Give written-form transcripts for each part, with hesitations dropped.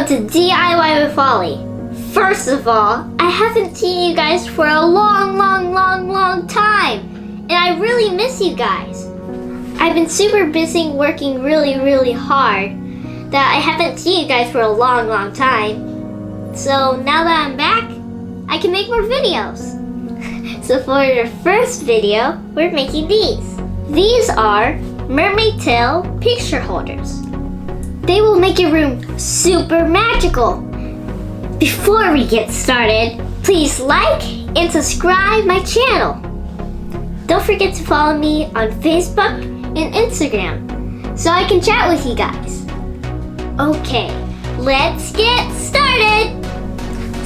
Welcome to DIY with Ollie. First of all, I haven't seen you guys for a long time. And I really miss you guys. I've been super busy working really hard that I haven't seen you guys for a long time. So now that I'm back, I can make more videos. So for your first video, we're making these. These are Mermaid Tail Picture Holders. They will make your room super magical. Before we get started, please like and subscribe my channel. Don't forget to follow me on Facebook and Instagram so I can chat with you guys. Okay, let's get started.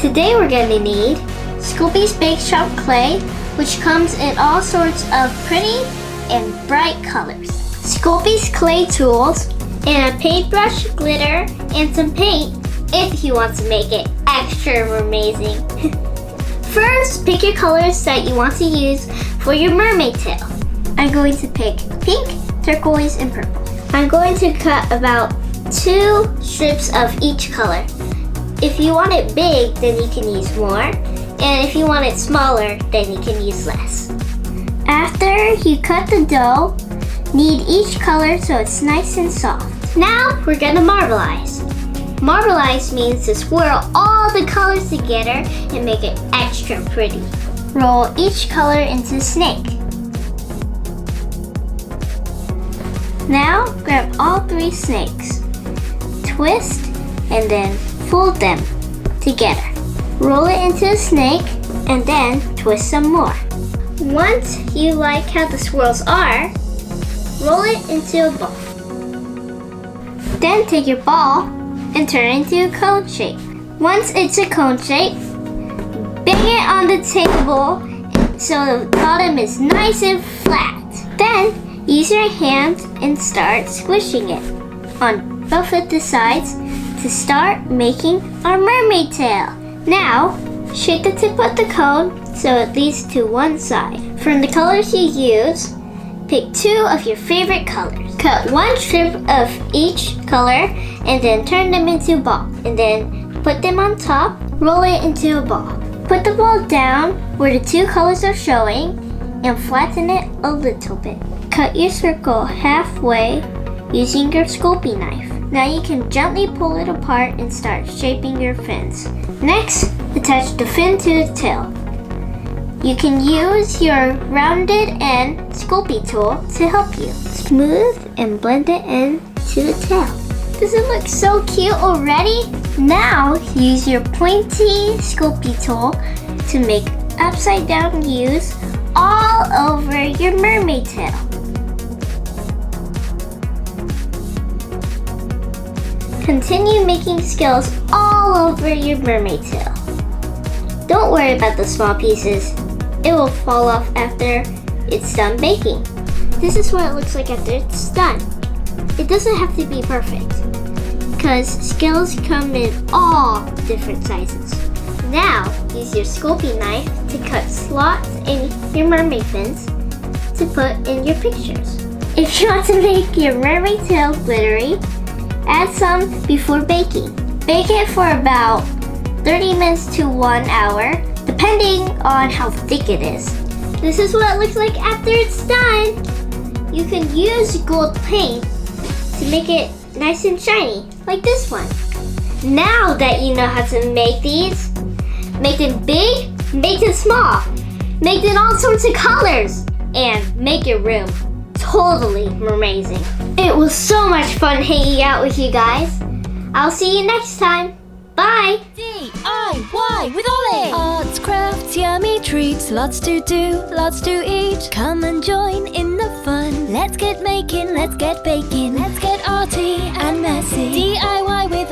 Today we're going to need Sculpey Bake Shop Clay, which comes in all sorts of pretty and bright colors. Sculpey's clay tools, and a paintbrush, glitter, and some paint if you want to make it extra amazing. First, pick your colors that you want to use for your mermaid tail. I'm going to pick pink, turquoise, and purple. I'm going to cut about 2 strips of each color. If you want it big, then you can use more, and if you want it smaller, then you can use less. After you cut the dough, knead each color so it's nice and soft. Now we're gonna marbleize. Marbleize means to swirl all the colors together and make it extra pretty. Roll each color into a snake. Now grab all 3 snakes, twist, and then fold them together. Roll it into a snake and then twist some more. Once you like how the swirls are, roll it into a ball. Then take your ball and turn it into a cone shape. Once it's a cone shape, bang it on the table so the bottom is nice and flat. Then use your hand and start squishing it on both of the sides to start making our mermaid tail. Now, shape the tip of the cone so it leads to one side. From the colors you use, pick 2 of your favorite colors. Cut 1 strip of each color and then turn them into a ball. And then put them on top, roll it into a ball. Put the ball down where the 2 colors are showing and flatten it a little bit. Cut your circle halfway using your Sculpey knife. Now you can gently pull it apart and start shaping your fins. Next, attach the fin to the tail. You can use your rounded end Sculpey tool to help you. Smooth and blend it into the tail. Does it look so cute already? Now use your pointy Sculpey tool to make upside down U's all over your mermaid tail. Continue making scales all over your mermaid tail. Don't worry about the small pieces. It will fall off after it's done baking. This is what it looks like after it's done. It doesn't have to be perfect because scales come in all different sizes. Now use your Sculpey knife to cut slots in your mermaid fins to put in your pictures. If you want to make your mermaid tail glittery, add some before baking. Bake it for about 30 minutes to 1 hour, depending on how thick it is. This is what it looks like after it's done. You can use gold paint to make it nice and shiny, like this one. Now that you know how to make these, make them big, make them small, make them all sorts of colors, and make your room totally amazing. It was so much fun hanging out with you guys. I'll see you next time. Bye! DIY with Ollie! Arts, crafts, yummy treats, lots to do, lots to eat. Come and join in the fun. Let's get making, let's get baking, let's get arty and messy. DIY with